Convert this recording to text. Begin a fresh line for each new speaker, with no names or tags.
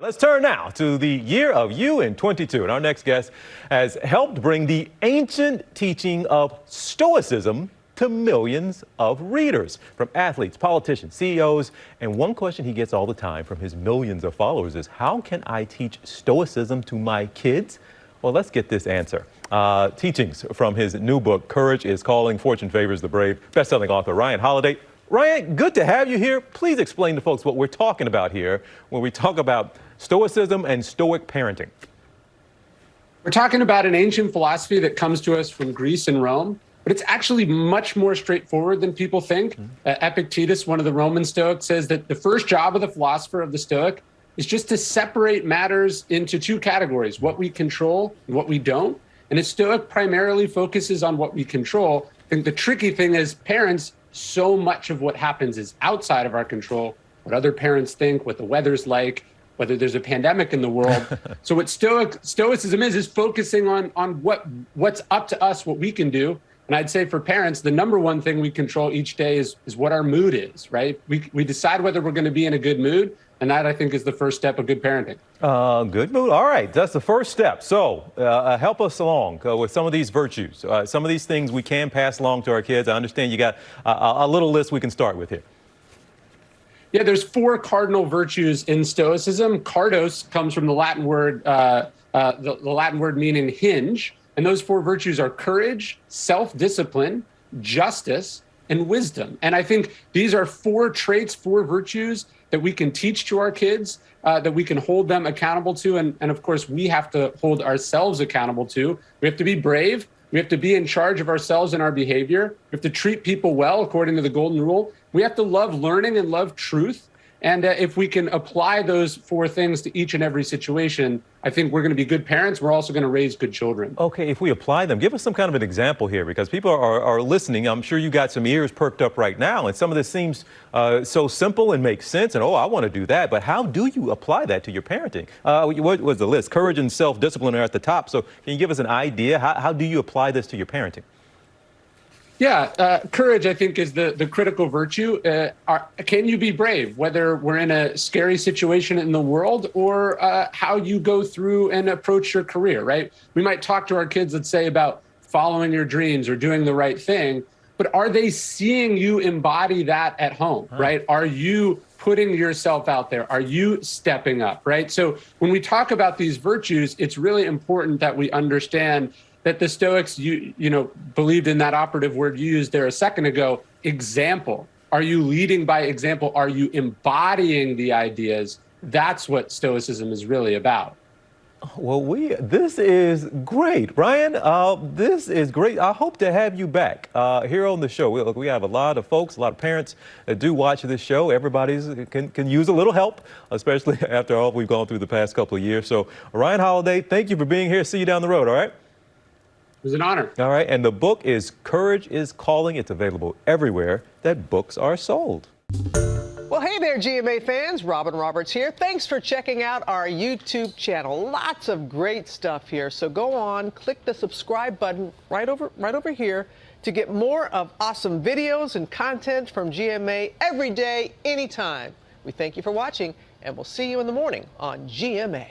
Let's turn now to the year of you in 22. And our next guest has helped bring the ancient teaching of Stoicism to millions of readers, from athletes, politicians, CEOs. And one question he gets all the time from his millions of followers is, how can I teach Stoicism to my kids? Well, let's get this answer. Teachings from his new book, Courage is Calling, Fortune Favors the Brave, best-selling author Ryan Holiday. Ryan, good to have you here. Please explain to folks what we're talking about here when we talk about Stoicism and Stoic parenting.
We're talking about an ancient philosophy that comes to us from Greece and Rome, but it's actually much more straightforward than people think. Epictetus, one of the Roman Stoics, says that the first job of the philosopher, of the Stoic, is just to separate matters into two categories: what we control and what we don't. And a Stoic primarily focuses on what we control. I think the tricky thing is, parents, so much of what happens is outside of our control: what other parents think, what the weather's like, whether there's a pandemic in the world. So what Stoicism is focusing on what's up to us, what we can do. And I'd say for parents, the number one thing we control each day is what our mood is, right? We decide whether we're going to be in a good mood. And that, I think, is the first step of good parenting.
Good mood. All right. That's the first step. So help us along with some of these virtues, some of these things we can pass along to our kids. I understand you got a little list we can start with here.
Yeah, there's 4 cardinal virtues in Stoicism. Cardos comes from the Latin word, the Latin word meaning hinge. And those 4 virtues are courage, self-discipline, justice, and wisdom. And I think these are 4 traits, 4 virtues that we can teach to our kids, that we can hold them accountable to. And of course, we have to hold ourselves accountable to. We have to be brave. We have to be in charge of ourselves and our behavior. We have to treat people well, according to the golden rule. We have to love learning and love truth. And if we can apply those 4 things to each and every situation, I think we're going to be good parents. We're also going to raise good children.
Okay, if we apply them, give us some kind of an example here, because people are listening. I'm sure you got some ears perked up right now, and some of this seems so simple and makes sense, and I want to do that. But how do you apply that to your parenting? What was the list? Courage and self-discipline are at the top. So can you give us an idea? How do you apply this to your parenting?
Yeah, courage, I think, is the critical virtue. Can you be brave, whether we're in a scary situation in the world or how you go through and approach your career, right? We might talk to our kids, let's say, about following your dreams or doing the right thing, but are they seeing you embody that at home, right? Are you putting yourself out there? Are you stepping up, right? So when we talk about these virtues, it's really important that we understand that the Stoics, you believed in that operative word you used there a second ago, example. Are you leading by example? Are you embodying the ideas? That's what Stoicism is really about.
Well, this is great, Ryan. This is great. I hope to have you back here on the show. We have a lot of folks, a lot of parents that do watch this show. Everybody can use a little help, especially after all we've gone through the past couple of years. So, Ryan Holiday, thank you for being here. See you down the road, all right?
It was an honor.
All right, and the book is Courage is Calling. It's available everywhere that books are sold.
Well, hey there, GMA fans. Robin Roberts here. Thanks for checking out our YouTube channel. Lots of great stuff here. So go on, click the subscribe button right over here to get more of awesome videos and content from GMA every day, anytime. We thank you for watching, and we'll see you in the morning on GMA.